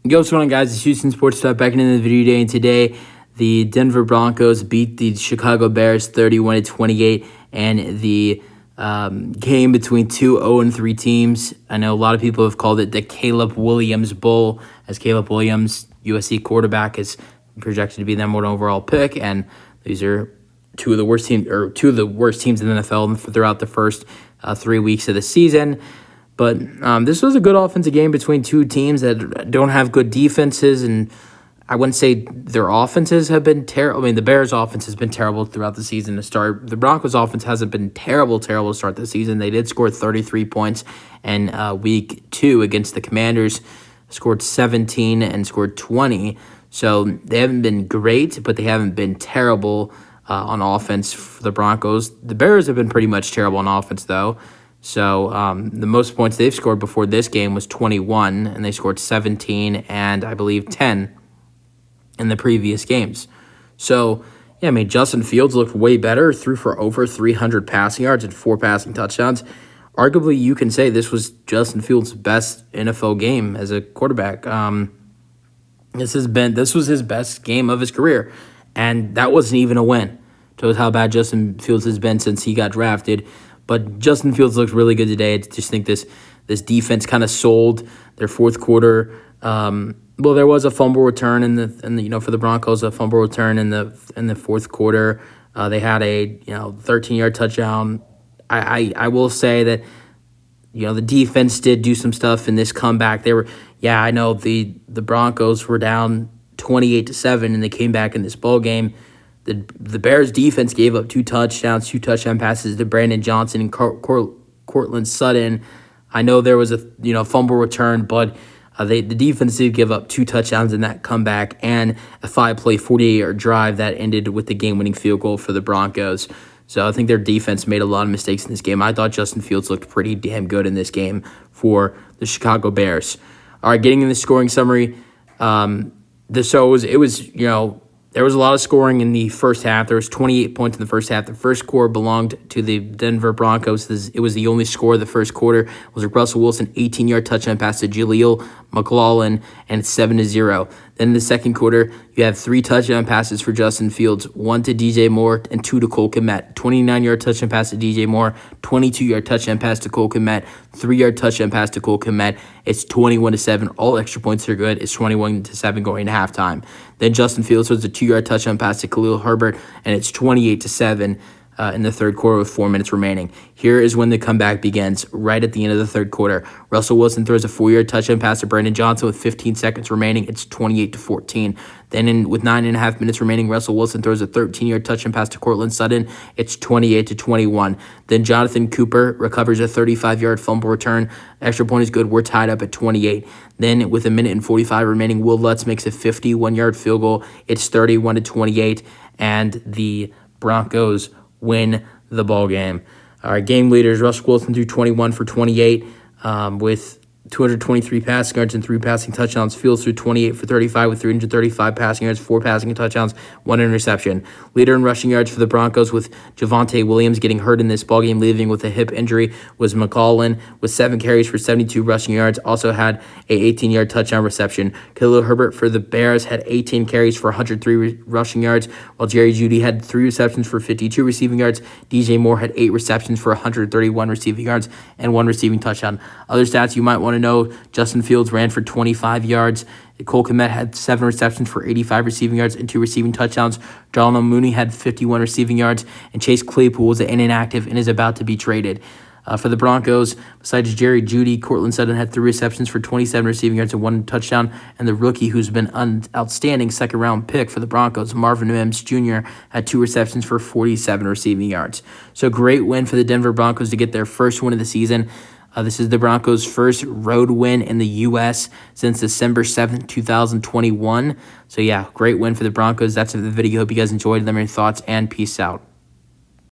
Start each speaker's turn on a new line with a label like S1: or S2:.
S1: Yo, what's going on, guys? It's Houston Sports Talk back into the video today, and today the Denver Broncos beat the Chicago Bears 31-28, and the game between two 0-3 teams. I know a lot of people have called it the Caleb Williams Bowl, as Caleb Williams, USC quarterback, is projected to be the #1 overall pick, and these are two of the worst teams in the NFL throughout the first 3 weeks of the season. But this was a good offensive game between two teams that don't have good defenses, and I wouldn't say their offenses have been terrible. I mean, the Bears' offense has been terrible throughout the season to start. The Broncos' offense hasn't been terrible to start the season. They did score 33 points in week 2 against the Commanders, scored 17 and scored 20. So they haven't been great, but they haven't been terrible on offense for the Broncos. The Bears have been pretty much terrible on offense, though. So the most points they've scored before this game was 21, and they scored 17 and I believe 10 in the previous games. So, yeah, I mean, Justin Fields looked way better, threw for over 300 passing yards and 4 passing touchdowns. Arguably, you can say this was Justin Fields' best NFL game as a quarterback. This was his best game of his career, and that wasn't even a win. Shows how bad Justin Fields has been since he got drafted. But Justin Fields looks really good today. I just think this defense kind of sold their fourth quarter. Well, there was a fumble return for the Broncos, a fumble return in the fourth quarter. They had a 13-yard touchdown. I will say that the defense did do some stuff in this comeback. I know the Broncos were down 28-7, and they came back in this ball game. The Bears' defense gave up 2 touchdown passes to Brandon Johnson and Cortland Sutton. I know there was a fumble return, but the defense did give up 2 touchdowns in that comeback and a 5-play, 48-yard drive that ended with the game-winning field goal for the Broncos. So I think their defense made a lot of mistakes in this game. I thought Justin Fields looked pretty damn good in this game for the Chicago Bears. All right, getting in the scoring summary. There was a lot of scoring in the first half. There was 28 points in the first half. The first score belonged to the Denver Broncos. It was the only score of the first quarter. It was a Russell Wilson 18-yard touchdown pass to Jaleel McLaughlin, and it's 7-0. Then in the second quarter, you have 3 touchdown passes for Justin Fields, 1 to DJ Moore and 2 to Cole Kmet. 29-yard touchdown pass to DJ Moore, 22-yard touchdown pass to Cole Kmet, 3-yard touchdown pass to Cole Kmet. It's 21-7. All extra points are good. It's 21-7 going to halftime. Then Justin Fields was a 2-yard touchdown pass to Khalil Herbert, and it's 28-7 in the third quarter with 4 minutes remaining. Here is when the comeback begins, right at the end of the third quarter. Russell Wilson throws a 4-yard touchdown pass to Brandon Johnson with 15 seconds remaining. It's 28-14. Then with 9.5 minutes remaining, Russell Wilson throws a 13-yard touchdown pass to Cortland Sutton. It's 28-21. Then Jonathan Cooper recovers a 35-yard fumble return. Extra point is good. We're tied up at 28. Then with 1:45 remaining, Will Lutz makes a 51-yard field goal. It's 31-28, and the Broncos win the ball game. All right, game leaders, Russell Wilson threw 21 for 28 with 223 passing yards and 3 passing touchdowns. Fields threw 28 for 35 with 335 passing yards, 4 passing touchdowns, 1 interception. Leader in rushing yards for the Broncos, with Javonte Williams getting hurt in this ballgame, leaving with a hip injury, was McLaughlin with 7 carries for 72 rushing yards. Also had a 18-yard touchdown reception. Khalil Herbert for the Bears had 18 carries for 103 rushing yards, while Jerry Jeudy had 3 receptions for 52 receiving yards. DJ Moore had 8 receptions for 131 receiving yards and 1 receiving touchdown. Other stats you might want to know: Justin Fields ran for 25 yards. Cole Kmet had 7 receptions for 85 receiving yards and 2 receiving touchdowns. Darnell Mooney had 51 receiving yards, and Chase Claypool was inactive and is about to be traded. For the Broncos, besides Jerry Jeudy, Cortland Sutton had 3 receptions for 27 receiving yards and 1 touchdown, and the rookie who's been an outstanding second-round pick for the Broncos, Marvin Mims Jr., had 2 receptions for 47 receiving yards. So great win for the Denver Broncos to get their first win of the season. This is the Broncos' first road win in the U.S. since December 7th, 2021. So, yeah, great win for the Broncos. That's the video. Hope you guys enjoyed. Let me know your thoughts, and peace out.